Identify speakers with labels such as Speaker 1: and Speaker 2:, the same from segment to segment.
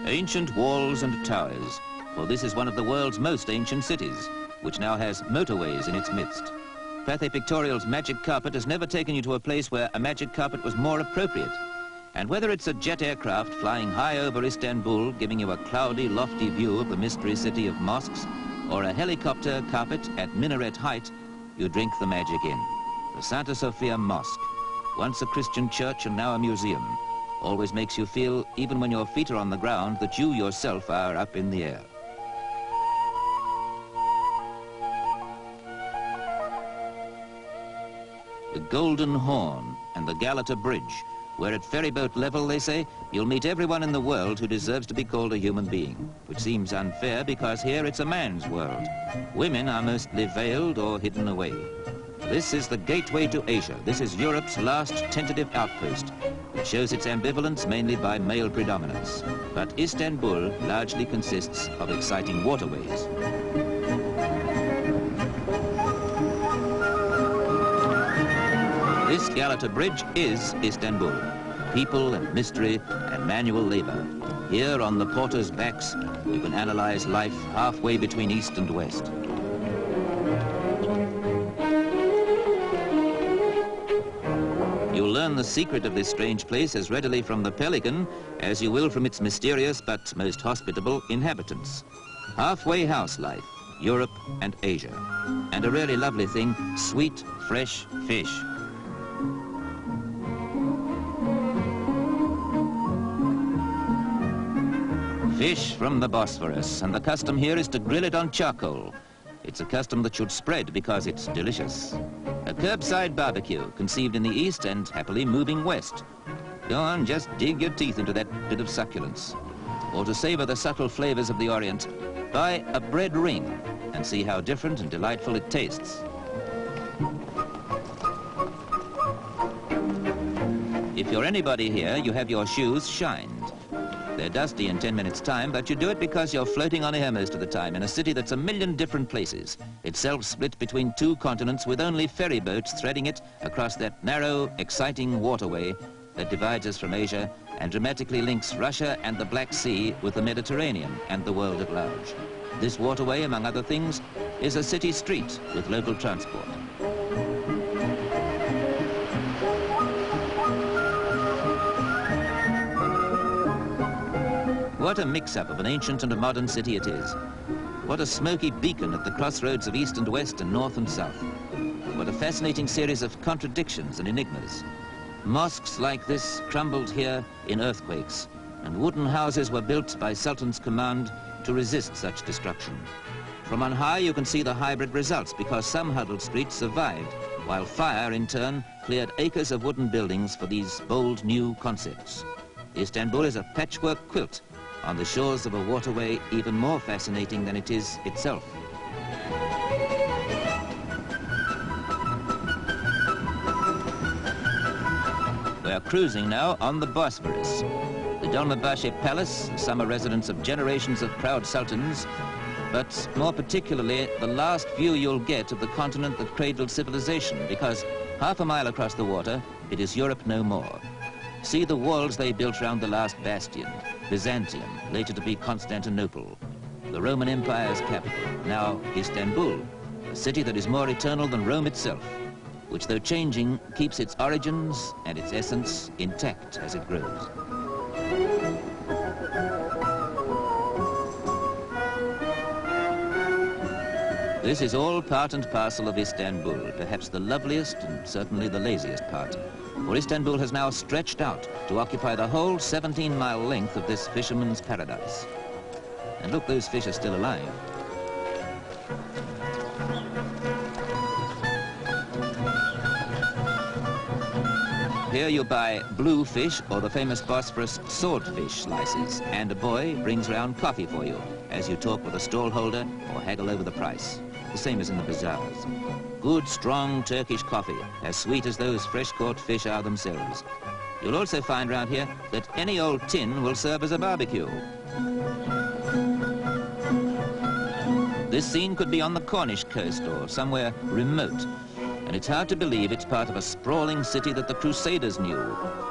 Speaker 1: Ancient walls and towers, for this is one of the world's most ancient cities, which now has motorways in its midst. Pathé Pictorial's magic carpet has never taken you to a place where a magic carpet was more appropriate. And whether it's a jet aircraft flying high over Istanbul, giving you a cloudy, lofty view of the mystery city of mosques, or a helicopter carpet at minaret height, you drink the magic in. The Santa Sofia Mosque, once a Christian church and now a museum, always makes you feel, even when your feet are on the ground, that you yourself are up in the air. The Golden Horn and the Galata Bridge, where at ferryboat level, they say, you'll meet everyone in the world who deserves to be called a human being, which seems unfair because here it's a man's world. Women are mostly veiled or hidden away. This is the gateway to Asia. This is Europe's last tentative outpost. It shows its ambivalence mainly by male predominance. But Istanbul largely consists of exciting waterways. This Galata Bridge is Istanbul. People and mystery and manual labor. Here on the porters' backs, you can analyze life halfway between east and west. You'll learn the secret of this strange place as readily from the pelican as you will from its mysterious but most hospitable inhabitants. Halfway house life, Europe and Asia. And a really lovely thing, sweet, fresh fish. Fish from the Bosphorus, and the custom here is to grill it on charcoal. It's a custom that should spread because it's delicious. A curbside barbecue, conceived in the east and happily moving west. Go on, just dig your teeth into that bit of succulence. Or to savor the subtle flavors of the Orient, buy a bread ring and see how different and delightful it tastes. If you're anybody here, you have your shoes shined. They're dusty in 10 minutes' time, but you do it because you're floating on air most of the time in a city that's a million different places, itself split between two continents with only ferry boats threading it across that narrow, exciting waterway that divides us from Asia and dramatically links Russia and the Black Sea with the Mediterranean and the world at large. This waterway, among other things, is a city street with local transport. What a mix-up of an ancient and a modern city it is. What a smoky beacon at the crossroads of east and west and north and south. What a fascinating series of contradictions and enigmas. Mosques like this crumbled here in earthquakes, and wooden houses were built by Sultan's command to resist such destruction. From on high you can see the hybrid results because some huddled streets survived, while fire in turn cleared acres of wooden buildings for these bold new concepts. Istanbul is a patchwork quilt on the shores of a waterway even more fascinating than it is itself. We are cruising now on the Bosphorus. The Dolmabahce Palace, the summer residence of generations of proud sultans, but more particularly the last view you'll get of the continent that cradled civilization, because half a mile across the water, it is Europe no more. See the walls they built round the last bastion, Byzantium, later to be Constantinople, the Roman Empire's capital, now Istanbul, a city that is more eternal than Rome itself, which though changing, keeps its origins and its essence intact as it grows. This is all part and parcel of Istanbul, perhaps the loveliest and certainly the laziest part. For Istanbul has now stretched out to occupy the whole 17-mile length of this fisherman's paradise. And look, those fish are still alive. Here you buy blue fish or the famous Bosphorus swordfish slices, and a boy brings round coffee for you as you talk with a stallholder or haggle over the price, the same as in the bazaars. Good, strong Turkish coffee, as sweet as those fresh-caught fish are themselves. You'll also find round here that any old tin will serve as a barbecue. This scene could be on the Cornish coast or somewhere remote, and it's hard to believe it's part of a sprawling city that the Crusaders knew,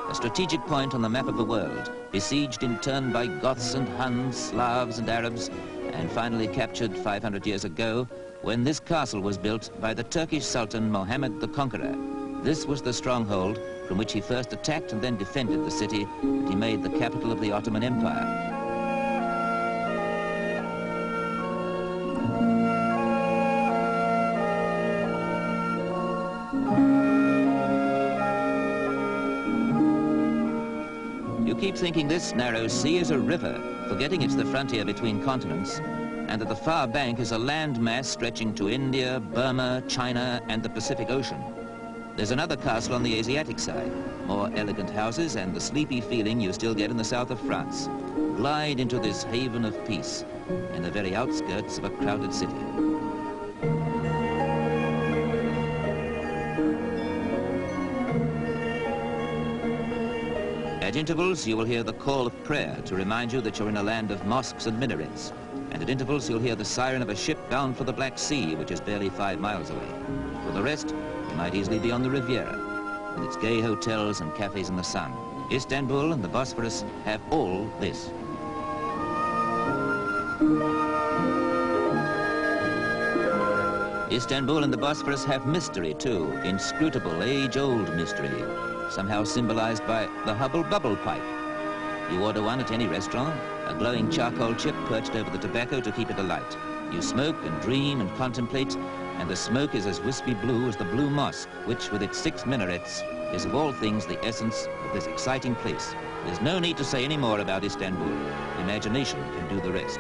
Speaker 1: a a strategic point on the map of the world, besieged in turn by Goths and Huns, Slavs and Arabs, and finally captured 500 years ago when this castle was built by the Turkish Sultan Mohammed the Conqueror. This was the stronghold from which he first attacked and then defended the city that he made the capital of the Ottoman Empire. You keep thinking this narrow sea is a river, forgetting it's the frontier between continents, and that the far bank is a land mass stretching to India, Burma, China, and the Pacific Ocean. There's another castle on the Asiatic side, more elegant houses and the sleepy feeling you still get in the south of France. Glide into this haven of peace in the very outskirts of a crowded city. At intervals, you will hear the call of prayer to remind you that you're in a land of mosques and minarets. And at intervals, you'll hear the siren of a ship bound for the Black Sea, which is barely 5 miles away. For the rest, you might easily be on the Riviera, with its gay hotels and cafes in the sun. Istanbul and the Bosphorus have all this. Istanbul and the Bosphorus have mystery too, inscrutable, age-old mystery, somehow symbolized by the Hubble bubble pipe. You order one at any restaurant, a glowing charcoal chip perched over the tobacco to keep it alight. You smoke and dream and contemplate, and the smoke is as wispy blue as the Blue Mosque, which with its 6 minarets is of all things the essence of this exciting place. There's no need to say any more about Istanbul. Imagination can do the rest.